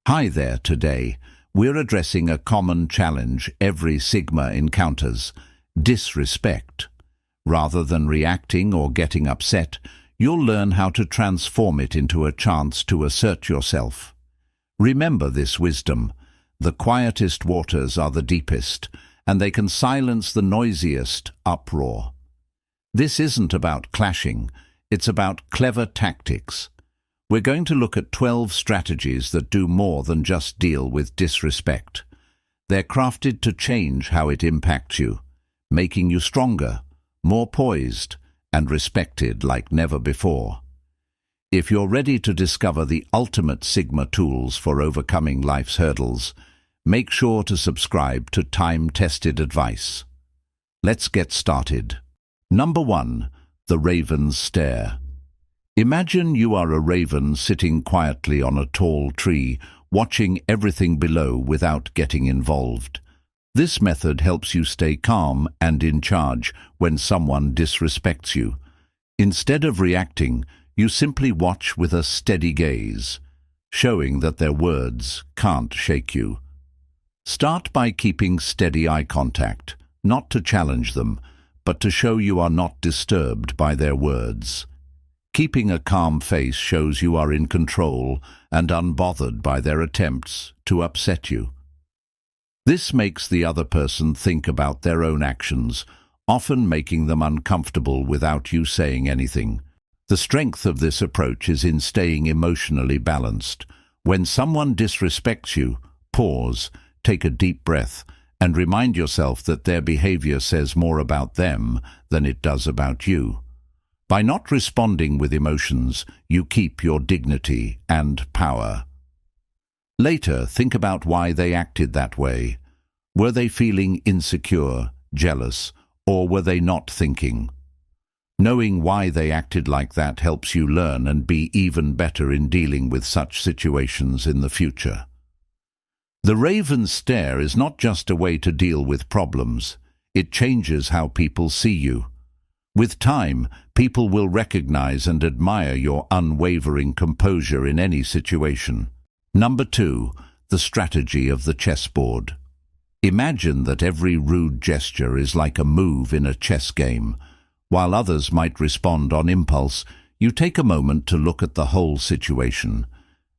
Hi there. Today, we're addressing a common challenge every Sigma encounters: disrespect. Rather than reacting or getting upset, you'll learn how to transform it into a chance to assert yourself. Remember this wisdom: the quietest waters are the deepest, and they can silence the noisiest uproar. This isn't about clashing, it's about clever tactics. We're going to look at 12 strategies that do more than just deal with disrespect. They're crafted to change how it impacts you, making you stronger, more poised, and respected like never before. If you're ready to discover the ultimate Sigma tools for overcoming life's hurdles, make sure to subscribe to time-tested advice. Let's get started. Number 1. The Raven's Stare. Imagine you are a raven sitting quietly on a tall tree, watching everything below without getting involved. This method helps you stay calm and in charge when someone disrespects you. Instead of reacting, you simply watch with a steady gaze, showing that their words can't shake you. Start by keeping steady eye contact, not to challenge them, but to show you are not disturbed by their words. Keeping a calm face shows you are in control and unbothered by their attempts to upset you. This makes the other person think about their own actions, often making them uncomfortable without you saying anything. The strength of this approach is in staying emotionally balanced. When someone disrespects you, pause, take a deep breath, and remind yourself that their behavior says more about them than it does about you. By not responding with emotions, you keep your dignity and power. Later, think about why they acted that way. Were they feeling insecure, jealous, or were they not thinking? Knowing why they acted like that helps you learn and be even better in dealing with such situations in the future. The Raven's Stare is not just a way to deal with problems. It changes how people see you. With time, people will recognize and admire your unwavering composure in any situation. Number 2. The strategy of the chessboard. Imagine that every rude gesture is like a move in a chess game. While others might respond on impulse, you take a moment to look at the whole situation.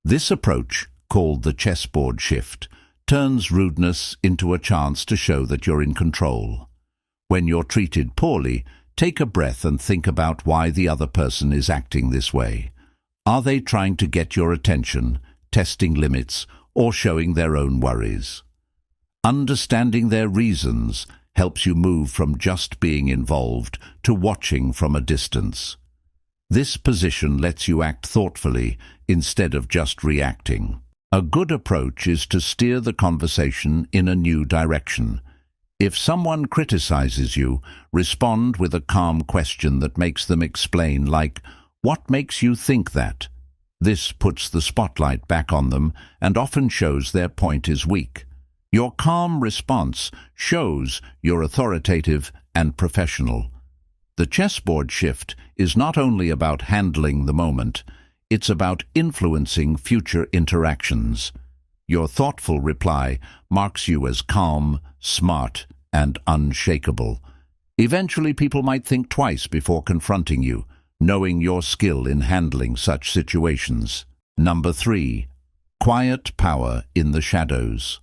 This approach, called the chessboard shift, turns rudeness into a chance to show that you're in control. When you're treated poorly, take a breath and think about why the other person is acting this way. Are they trying to get your attention, testing limits, or showing their own worries? Understanding their reasons helps you move from just being involved to watching from a distance. This position lets you act thoughtfully instead of just reacting. A good approach is to steer the conversation in a new direction. If someone criticizes you, respond with a calm question that makes them explain, like, "What makes you think that?" This puts the spotlight back on them and often shows their point is weak. Your calm response shows you're authoritative and professional. The chessboard shift is not only about handling the moment, it's about influencing future interactions. Your thoughtful reply marks you as calm, smart, and unshakable. Eventually, people might think twice before confronting you, knowing your skill in handling such situations. Number 3. Quiet power in the shadows.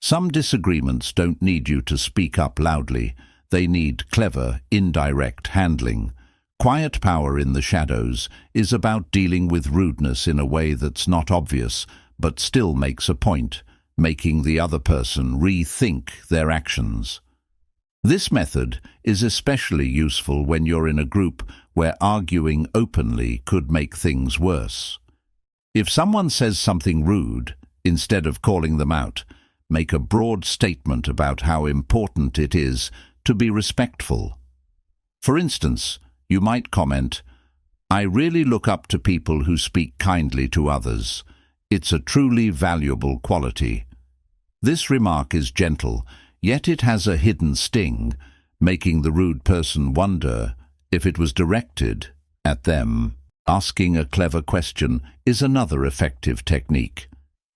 Some disagreements don't need you to speak up loudly. They need clever, indirect handling. Quiet power in the shadows is about dealing with rudeness in a way that's not obvious, but still makes a point, making the other person rethink their actions. This method is especially useful when you're in a group where arguing openly could make things worse. If someone says something rude, instead of calling them out, make a broad statement about how important it is to be respectful. For instance, you might comment, "I really look up to people who speak kindly to others. It's a truly valuable quality." This remark is gentle, yet it has a hidden sting, making the rude person wonder if it was directed at them. Asking a clever question is another effective technique.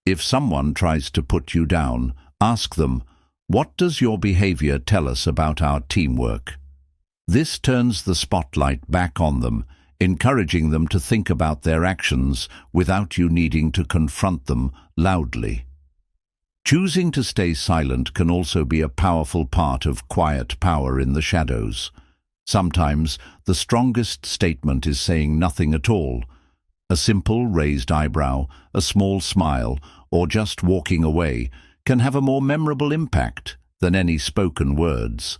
If someone tries to put you down, ask them, "What does your behavior tell us about our teamwork?" This turns the spotlight back on them, encouraging them to think about their actions without you needing to confront them loudly. Choosing to stay silent can also be a powerful part of quiet power in the shadows. Sometimes the strongest statement is saying nothing at all. A simple raised eyebrow, a small smile, or just walking away can have a more memorable impact than any spoken words.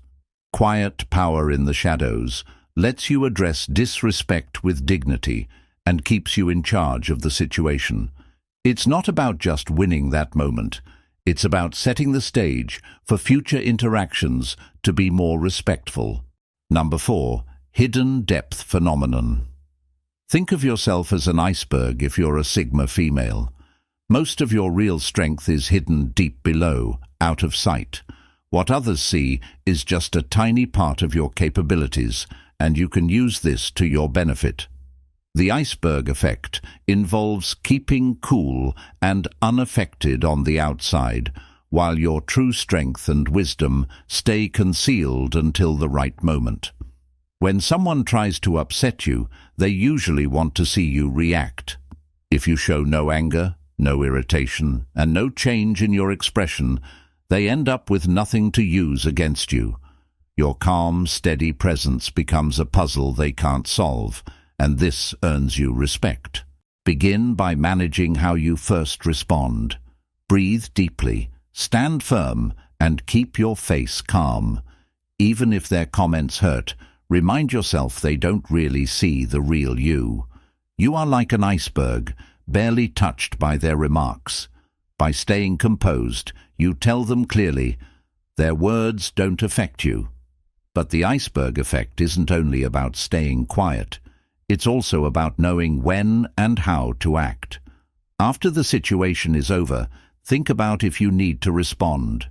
Quiet power in the shadows lets you address disrespect with dignity and keeps you in charge of the situation. It's not about just winning that moment. It's about setting the stage for future interactions to be more respectful. Number 4. Hidden depth phenomenon. Think of yourself as an iceberg if you're a Sigma female. Most of your real strength is hidden deep below, out of sight. What others see is just a tiny part of your capabilities, and you can use this to your benefit. The iceberg effect involves keeping cool and unaffected on the outside, while your true strength and wisdom stay concealed until the right moment. When someone tries to upset you, they usually want to see you react. If you show no anger, no irritation, and no change in your expression, they end up with nothing to use against you. Your calm, steady presence becomes a puzzle they can't solve, and this earns you respect. Begin by managing how you first respond. Breathe deeply, stand firm, and keep your face calm. Even if their comments hurt, remind yourself they don't really see the real you. You are like an iceberg, barely touched by their remarks. By staying composed, you tell them clearly, their words don't affect you. But the iceberg effect isn't only about staying quiet. It's also about knowing when and how to act. After the situation is over, think about if you need to respond.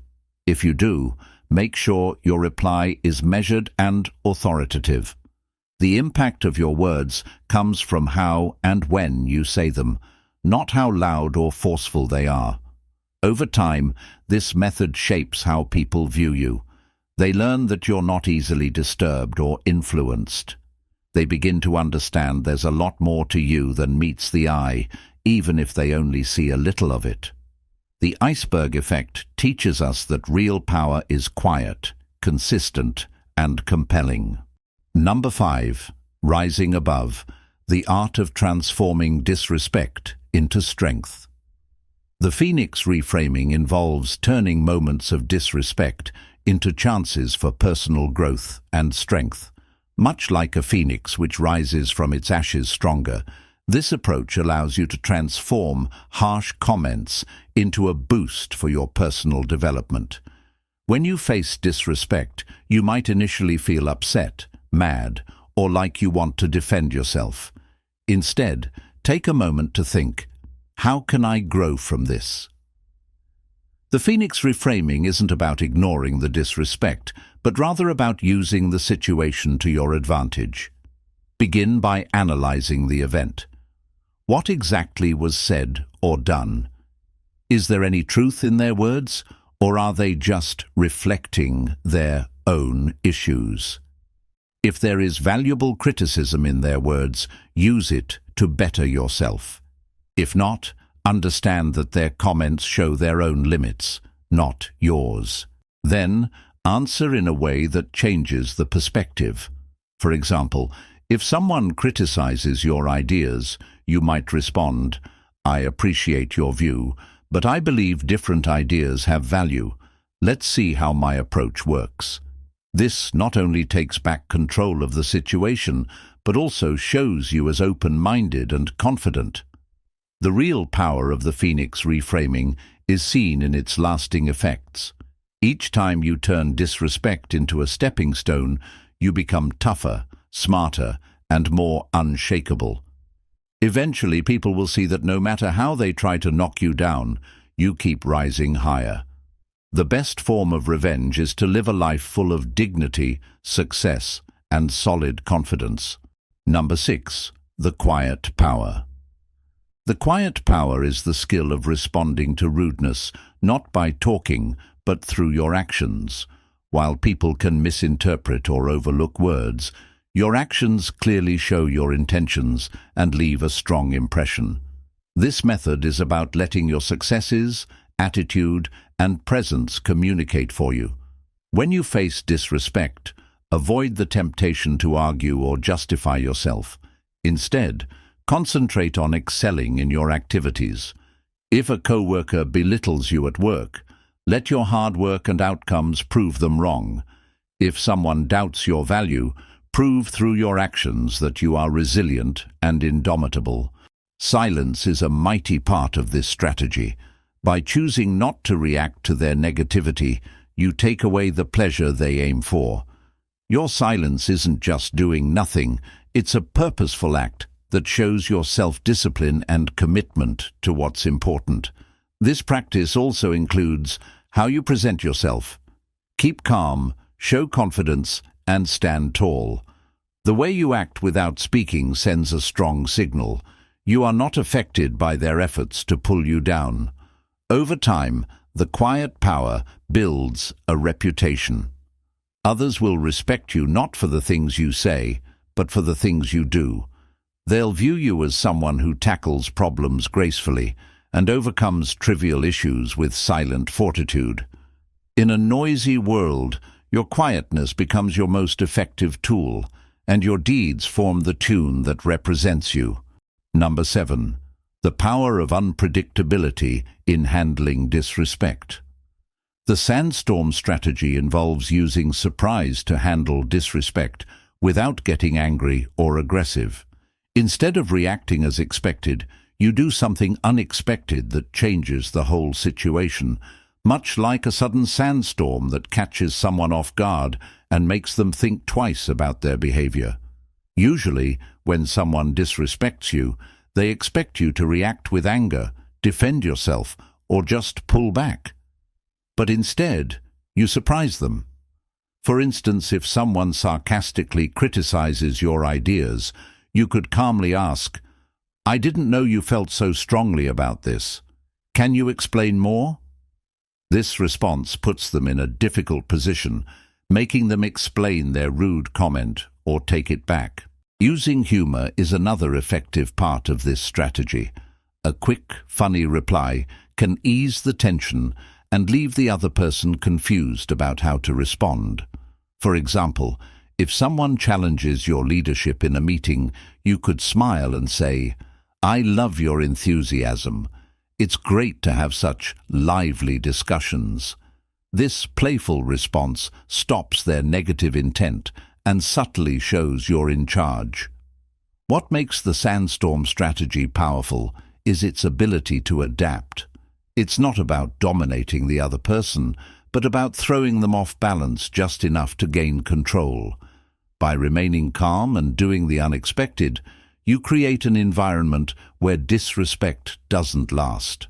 If you do, make sure your reply is measured and authoritative. The impact of your words comes from how and when you say them, not how loud or forceful they are. Over time, this method shapes how people view you. They learn that you're not easily disturbed or influenced. They begin to understand there's a lot more to you than meets the eye, even if they only see a little of it. The iceberg effect teaches us that real power is quiet, consistent, and compelling. Number 5. Rising above. The art of transforming disrespect into strength. The Phoenix reframing involves turning moments of disrespect into chances for personal growth and strength. Much like a phoenix which rises from its ashes stronger, this approach allows you to transform harsh comments into a boost for your personal development. When you face disrespect, you might initially feel upset, mad, or like you want to defend yourself. Instead, take a moment to think, how can I grow from this? The Phoenix reframing isn't about ignoring the disrespect, but rather about using the situation to your advantage. Begin by analyzing the event. What exactly was said or done? Is there any truth in their words, or are they just reflecting their own issues? If there is valuable criticism in their words, use it to better yourself. If not, understand that their comments show their own limits, not yours. Then, answer in a way that changes the perspective. For example, if someone criticizes your ideas, you might respond, "I appreciate your view, but I believe different ideas have value. Let's see how my approach works." This not only takes back control of the situation, but also shows you as open-minded and confident. The real power of the Phoenix reframing is seen in its lasting effects. Each time you turn disrespect into a stepping stone, you become tougher, smarter, and more unshakable. Eventually, people will see that no matter how they try to knock you down, you keep rising higher. The best form of revenge is to live a life full of dignity, success, and solid confidence. Number 6. The quiet power. The quiet power is the skill of responding to rudeness, not by talking, but through your actions. While people can misinterpret or overlook words, your actions clearly show your intentions and leave a strong impression. This method is about letting your successes, attitude, and presence communicate for you. When you face disrespect, avoid the temptation to argue or justify yourself. Instead, concentrate on excelling in your activities. If a coworker belittles you at work, let your hard work and outcomes prove them wrong. If someone doubts your value, prove through your actions that you are resilient and indomitable. Silence is a mighty part of this strategy. By choosing not to react to their negativity, you take away the pleasure they aim for. Your silence isn't just doing nothing, it's a purposeful act that shows your self-discipline and commitment to what's important. This practice also includes how you present yourself. Keep calm, show confidence, and stand tall. The way you act without speaking sends a strong signal. You are not affected by their efforts to pull you down. Over time, the quiet power builds a reputation. Others will respect you not for the things you say, but for the things you do. They'll view you as someone who tackles problems gracefully and overcomes trivial issues with silent fortitude. In a noisy world, your quietness becomes your most effective tool, and your deeds form the tune that represents you. Number 7. The power of unpredictability in handling disrespect. The sandstorm strategy involves using surprise to handle disrespect without getting angry or aggressive. Instead of reacting as expected, you do something unexpected that changes the whole situation, much like a sudden sandstorm that catches someone off guard and makes them think twice about their behavior. Usually, when someone disrespects you, they expect you to react with anger, defend yourself, or just pull back. But instead, you surprise them. For instance, if someone sarcastically criticizes your ideas, you could calmly ask, "I didn't know you felt so strongly about this. Can you explain more?" This response puts them in a difficult position, making them explain their rude comment or take it back. Using humor is another effective part of this strategy. A quick, funny reply can ease the tension and leave the other person confused about how to respond. For example, if someone challenges your leadership in a meeting, you could smile and say, "I love your enthusiasm. It's great to have such lively discussions." This playful response stops their negative intent and subtly shows you're in charge. What makes the sandstorm strategy powerful is its ability to adapt. It's not about dominating the other person, but about throwing them off balance just enough to gain control. By remaining calm and doing the unexpected, you create an environment where disrespect doesn't last.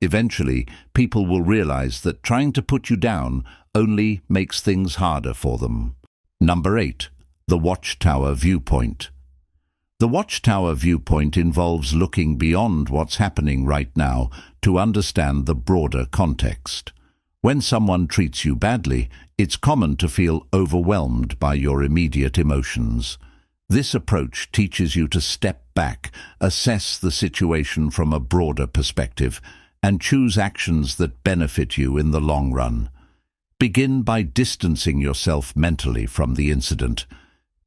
Eventually, people will realize that trying to put you down only makes things harder for them. Number 8. The watchtower viewpoint. The watchtower viewpoint involves looking beyond what's happening right now to understand the broader context. When someone treats you badly, it's common to feel overwhelmed by your immediate emotions. This approach teaches you to step back, assess the situation from a broader perspective, and choose actions that benefit you in the long run. Begin by distancing yourself mentally from the incident.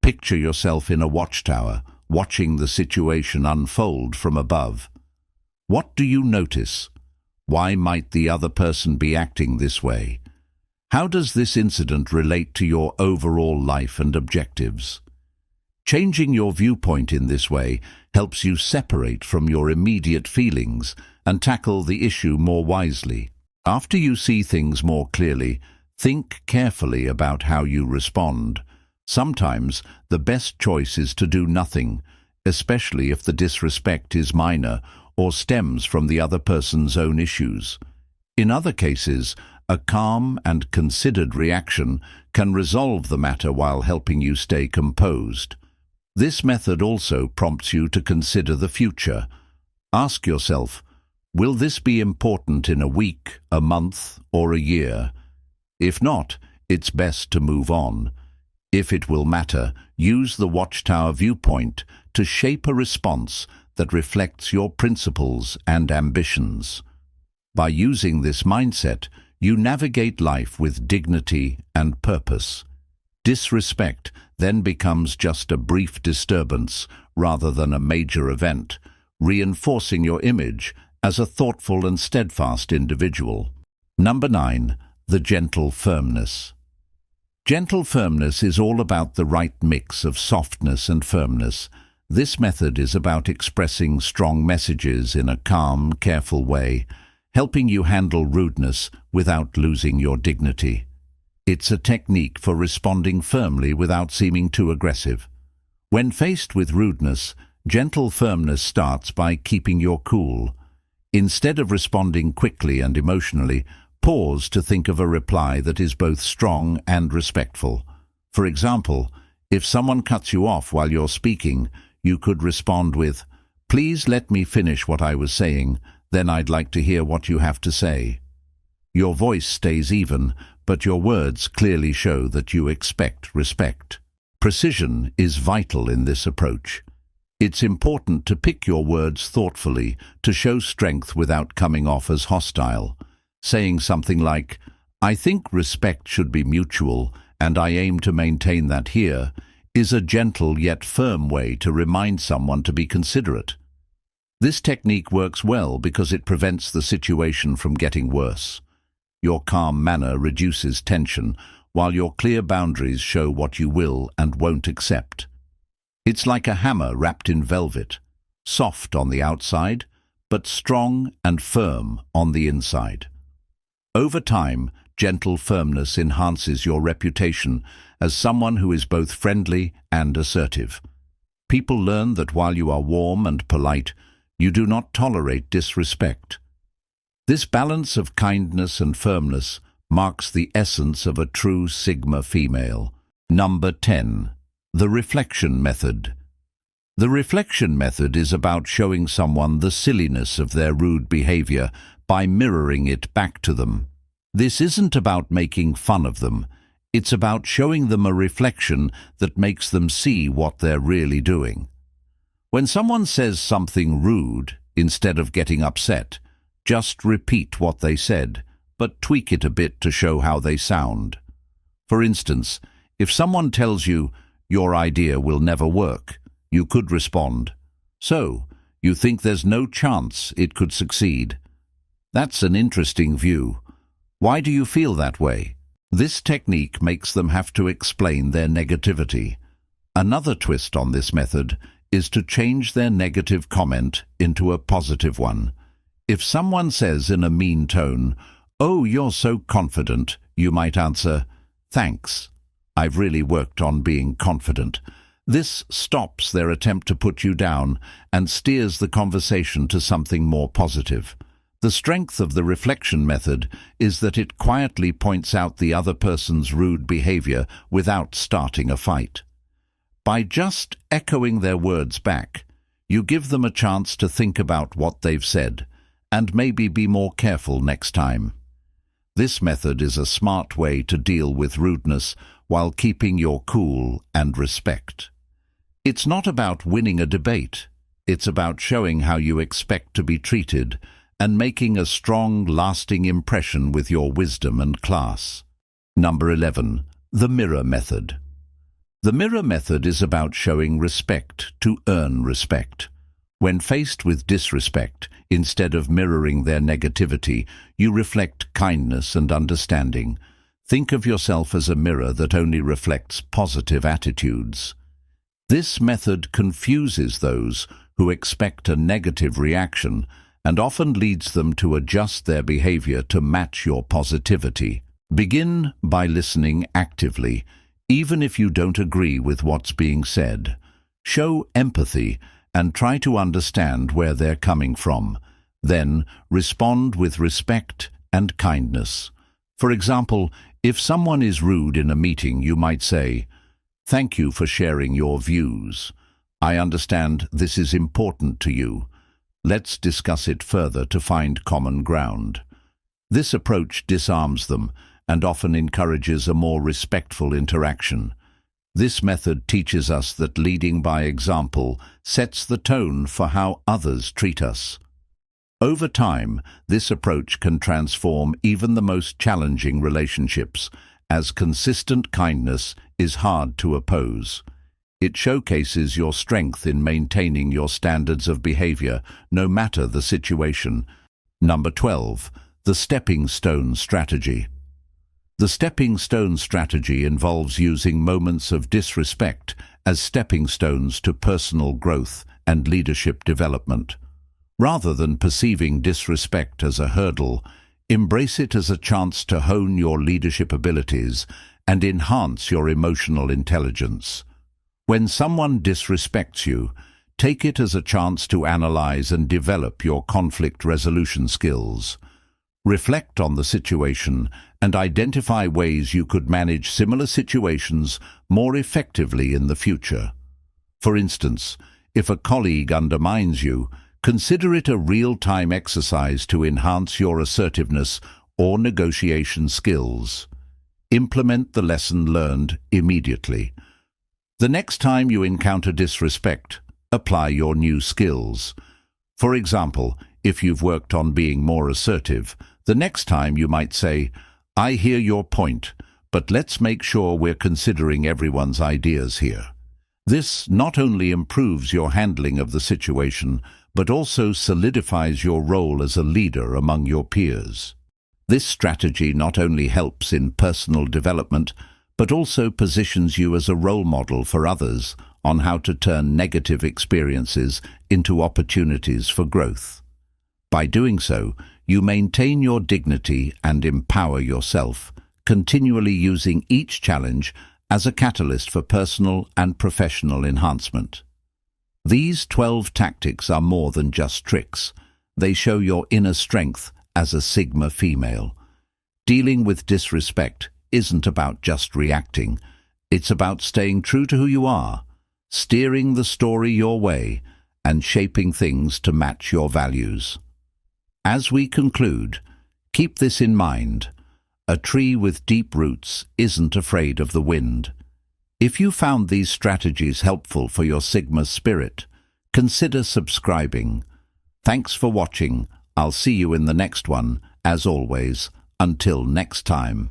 Picture yourself in a watchtower, watching the situation unfold from above. What do you notice? Why might the other person be acting this way? How does this incident relate to your overall life and objectives? Changing your viewpoint in this way helps you separate from your immediate feelings and tackle the issue more wisely. After you see things more clearly, think carefully about how you respond. Sometimes the best choice is to do nothing, especially if the disrespect is minor or stems from the other person's own issues. In other cases, a calm and considered reaction can resolve the matter while helping you stay composed. This method also prompts you to consider the future. Ask yourself, will this be important in a week, a month, or a year? If not, it's best to move on. If it will matter, use the watchtower viewpoint to shape a response that reflects your principles and ambitions. By using this mindset, you navigate life with dignity and purpose. Disrespect then becomes just a brief disturbance rather than a major event, reinforcing your image as a thoughtful and steadfast individual. Number 9. The gentle firmness. Gentle firmness is all about the right mix of softness and firmness. This method is about expressing strong messages in a calm, careful way, helping you handle rudeness without losing your dignity. It's a technique for responding firmly without seeming too aggressive. When faced with rudeness, gentle firmness starts by keeping your cool. Instead of responding quickly and emotionally, pause to think of a reply that is both strong and respectful. For example, if someone cuts you off while you're speaking, you could respond with, "Please let me finish what I was saying, then I'd like to hear what you have to say." Your voice stays even, but your words clearly show that you expect respect. Precision is vital in this approach. It's important to pick your words thoughtfully to show strength without coming off as hostile. Saying something like, "I think respect should be mutual, and I aim to maintain that here," is a gentle yet firm way to remind someone to be considerate. This technique works well because it prevents the situation from getting worse. Your calm manner reduces tension, while your clear boundaries show what you will and won't accept. It's like a hammer wrapped in velvet, soft on the outside, but strong and firm on the inside. Over time, gentle firmness enhances your reputation as someone who is both friendly and assertive. People learn that while you are warm and polite, you do not tolerate disrespect. This balance of kindness and firmness marks the essence of a true Sigma female. Number 10. The reflection method. The reflection method is about showing someone the silliness of their rude behavior by mirroring it back to them. This isn't about making fun of them. It's about showing them a reflection that makes them see what they're really doing. When someone says something rude, instead of getting upset, just repeat what they said, but tweak it a bit to show how they sound. For instance, if someone tells you, "Your idea will never work," you could respond, "So, you think there's no chance it could succeed? That's an interesting view. Why do you feel that way?" This technique makes them have to explain their negativity. Another twist on this method is to change their negative comment into a positive one. If someone says in a mean tone, "Oh, you're so confident," you might answer, "Thanks. I've really worked on being confident." This stops their attempt to put you down and steers the conversation to something more positive. The strength of the reflection method is that it quietly points out the other person's rude behavior without starting a fight. By just echoing their words back, you give them a chance to think about what they've said and maybe be more careful next time. This method is a smart way to deal with rudeness while keeping your cool and respect. It's not about winning a debate. It's about showing how you expect to be treated and making a strong, lasting impression with your wisdom and class. Number 11. The mirror method. The mirror method is about showing respect to earn respect. When faced with disrespect, instead of mirroring their negativity, you reflect kindness and understanding. Think of yourself as a mirror that only reflects positive attitudes. This method confuses those who expect a negative reaction and often leads them to adjust their behavior to match your positivity. Begin by listening actively, even if you don't agree with what's being said. Show empathy and try to understand where they're coming from. Then respond with respect and kindness. For example, if someone is rude in a meeting, you might say, "Thank you for sharing your views. I understand this is important to you. Let's discuss it further to find common ground. This approach disarms them and often encourages a more respectful interaction. This method teaches us that leading by example sets the tone for how others treat us. Over time, this approach can transform even the most challenging relationships, as consistent kindness is hard to oppose. It showcases your strength in maintaining your standards of behavior, no matter the situation. Number 12. The stepping stone strategy. The stepping stone strategy involves using moments of disrespect as stepping stones to personal growth and leadership development. Rather than perceiving disrespect as a hurdle, embrace it as a chance to hone your leadership abilities and enhance your emotional intelligence. When someone disrespects you, take it as a chance to analyze and develop your conflict resolution skills. Reflect on the situation and identify ways you could manage similar situations more effectively in the future. For instance, if a colleague undermines you, consider it a real-time exercise to enhance your assertiveness or negotiation skills. Implement the lesson learned immediately. The next time you encounter disrespect, apply your new skills. For example, if you've worked on being more assertive, the next time you might say, "I hear your point, but let's make sure we're considering everyone's ideas here." This not only improves your handling of the situation, but also solidifies your role as a leader among your peers. This strategy not only helps in personal development, but also positions you as a role model for others on how to turn negative experiences into opportunities for growth. By doing so, you maintain your dignity and empower yourself, continually using each challenge as a catalyst for personal and professional enhancement. These 12 tactics are more than just tricks. They show your inner strength as a Sigma female. Dealing with disrespect isn't about just reacting. It's about staying true to who you are, steering the story your way, and shaping things to match your values. As we conclude, keep this in mind. A tree with deep roots isn't afraid of the wind. If you found these strategies helpful for your Sigma spirit, consider subscribing. Thanks for watching. I'll see you in the next one. As always, until next time.